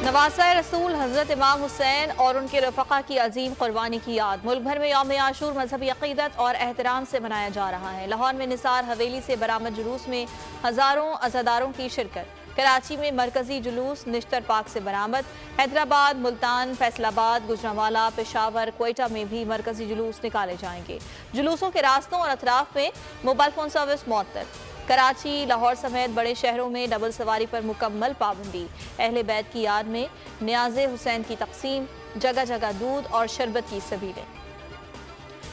نواسۂ رسول حضرت امام حسین اور ان کے رفقا کی عظیم قربانی کی یاد۔ ملک بھر میں یوم عاشور مذہبی عقیدت اور احترام سے منایا جا رہا ہے۔ لاہور میں نثار حویلی سے برآمد جلوس میں ہزاروں عزاداروں کی شرکت۔ کراچی میں مرکزی جلوس نشتر پارک سے برآمد۔ حیدرآباد، ملتان، فیصل آباد، گوجرانوالہ، پشاور، کوئٹہ میں بھی مرکزی جلوس نکالے جائیں گے۔ جلوسوں کے راستوں اور اطراف میں موبائل فون سروس معطل۔ کراچی، لاہور سمیت بڑے شہروں میں ڈبل سواری پر مکمل پابندی۔ اہل بیت کی یاد میں نیاز حسین کی تقسیم، جگہ جگہ دودھ اور شربت کی سبیلیں۔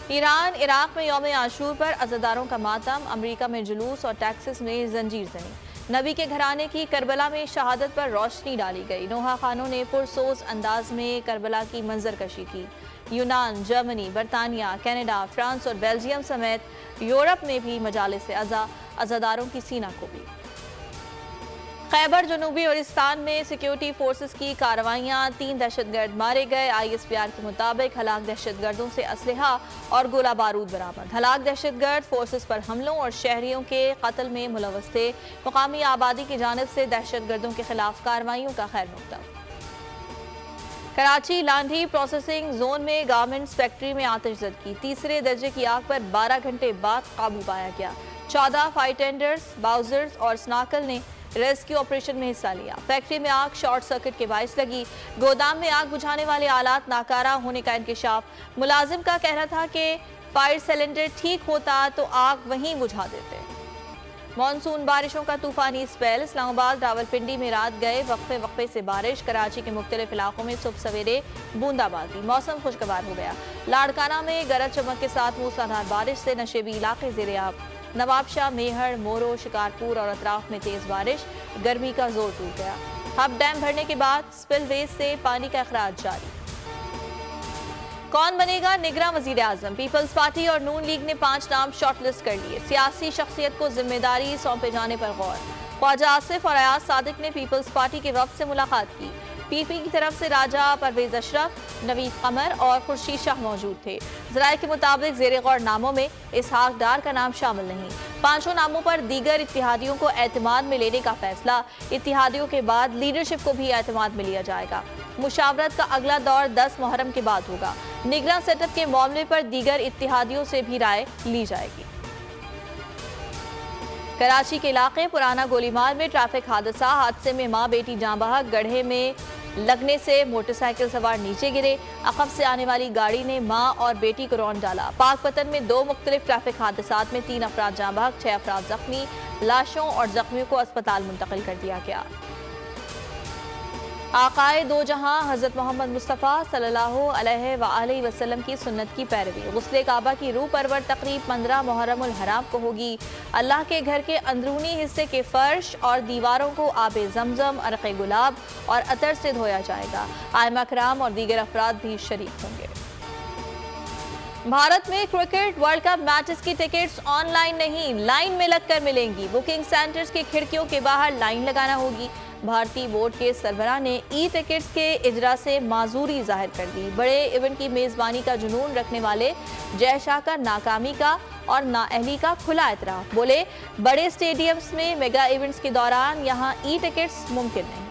ایران، عراق میں یوم عاشور پر عزاداروں کا ماتم۔ امریکہ میں جلوس اور ٹیکساس میں زنجیر زنی۔ نبی کے گھرانے کی کربلا میں شہادت پر روشنی ڈالی گئی۔ نوحہ خانوں نے پرسوز انداز میں کربلا کی منظر کشی کی۔ یونان، جرمنی، برطانیہ، کینیڈا، فرانس اور بیلجیم سمیت یورپ میں بھی مجالس عزاداروں کی سینہ کوبی۔ خیبر جنوبی وزیرستان میں سیکیورٹی فورسز کی کارروائیاں، 3 دہشت گرد مارے گئے۔ ISPR کے مطابق ہلاک دہشت گردوں سے اسلحہ اور گولہ بارود برآمد۔ ہلاک دہشت گرد فورسز پر حملوں اور شہریوں کے قتل میں ملوث تھے۔ مقامی آبادی کی جانب سے دہشت گردوں کے خلاف کارروائیوں کا خیر مقدم۔ کراچی لانڈھی پروسیسنگ زون میں گارمنٹس فیکٹری میں آتش زدگی۔ تیسرے درجے کی آگ پر 12 گھنٹے بعد قابو پایا گیا۔ 14 فائر ٹینڈرز، باؤزرز اور سناکل نے ریسکیو آپریشن میں حصہ لیا۔ فیکٹری میں آگ شارٹ سرکٹ کے باعث لگی۔ گودام میں آگ بجھانے والے آلات ناکارہ ہونے کا انکشاف۔ ملازم کا کہنا تھا کہ فائر سلنڈر ٹھیک ہوتا تو آگ وہیں بجھا دیتے۔ مانسون بارشوں کا طوفانی اسپیل۔ اسلام آباد، راولپنڈی میں رات گئے وقفے سے بارش۔ کراچی کے مختلف علاقوں میں صبح سویرے بوندا بازی۔ موسم خوشگوار ہو گیا۔ لاڑکانہ میں گرج چمک کے ساتھ موسلادھار بارش سے نشیبی علاقے زیر آب۔ نواب شاہ، میہر، مورو، شکارپور اور اطراف میں تیز بارش۔ گرمی کا زور ٹوٹ گیا۔ ہب ڈیم بھرنے کے بعد سپل ویز سے پانی کا اخراج جاری۔ کون بنے گا نگراں وزیر اعظم؟ پیپلز پارٹی اور نون لیگ نے 5 نام شارٹ لسٹ کر لیے۔ سیاسی شخصیت کو ذمہ داری سونپے جانے پر غور۔ خواجہ آصف اور ایاز صادق نے پیپلز پارٹی کے وفد سے ملاقات کی۔ PP کی طرف سے راجہ پرویز اشرف، نوید قمر اور خورشید شاہ موجود تھے۔ ذرائع کے مطابق زیر غور ناموں میں اسحاق ڈار کا نام شامل نہیں۔ 5 ناموں پر دیگر اتحادیوں کو اعتماد میں لینے کا فیصلہ۔ اتحادیوں کے بعد لیڈرشپ کو بھی اعتماد میں لیا جائے گا۔ مشاورت کا اگلا دور 10 محرم کے بعد ہوگا۔ نگراں سیٹ اپ کے معاملے پر دیگر اتحادیوں سے بھی رائے لی جائے گی۔ کراچی کے علاقے پرانا گولی مار میں ٹریفک حادثے میں ماں بیٹی جاں بحق۔ گڑھے میں لگنے سے موٹر سائیکل سوار نیچے گرے۔ عقب سے آنے والی گاڑی نے ماں اور بیٹی کو رون ڈالا۔ پاک پتن میں 2 مختلف ٹریفک حادثات میں 3 افراد جاں بحق، 6 افراد زخمی۔ لاشوں اور زخمیوں کو اسپتال منتقل کر دیا گیا۔ آقائے دو جہاں حضرت محمد مصطفیٰ صلی اللہ علیہ وآلہ وسلم کی سنت کی پیروی۔ غسل کعبہ کی روح پرور تقریب 15 محرم الحرام کو ہوگی۔ اللہ کے گھر کے اندرونی حصے کے فرش اور دیواروں کو آب زمزم، عرق گلاب اور عطر سے دھویا جائے گا۔ ائمہ کرام اور دیگر افراد بھی شریک ہوں گے۔ بھارت میں کرکٹ ورلڈ کپ میچز کی ٹکٹس آن لائن نہیں، لائن میں لگ کر ملیں گی۔ بکنگ سینٹرز کی کھڑکیوں کے باہر لائن لگانا ہوگی۔ بھارتی بورڈ کے سربراہ نے ٹکٹس کے اجرا سے معذوری ظاہر کر دی۔ بڑے ایونٹ کی میزبانی کا جنون رکھنے والے جے شاہ کا ناکامی کا اور نااہلی کا کھلا اعتراف۔ بولے بڑے اسٹیڈیمز میں میگا ایونٹس کے دوران یہاں ٹکٹس ممکن نہیں۔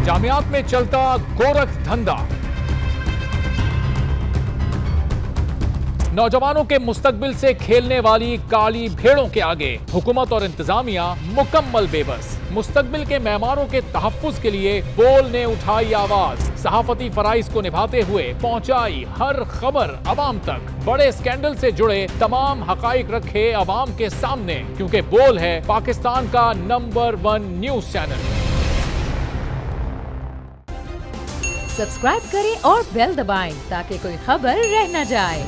جامعات میں چلتا گورکھ دھندا، نوجوانوں کے مستقبل سے کھیلنے والی کالی بھیڑوں کے آگے حکومت اور انتظامیہ مکمل بے بس۔ مستقبل کے معماروں کے تحفظ کے لیے بول نے اٹھائی آواز، صحافتی فرائض کو نبھاتے ہوئے پہنچائی ہر خبر عوام تک، بڑے اسکینڈل سے جڑے تمام حقائق رکھے عوام کے سامنے، کیونکہ بول ہے پاکستان کا نمبر 1 نیوز چینل۔ سبسکرائب کریں اور بیل دبائیں تاکہ کوئی خبر رہ نہ جائے۔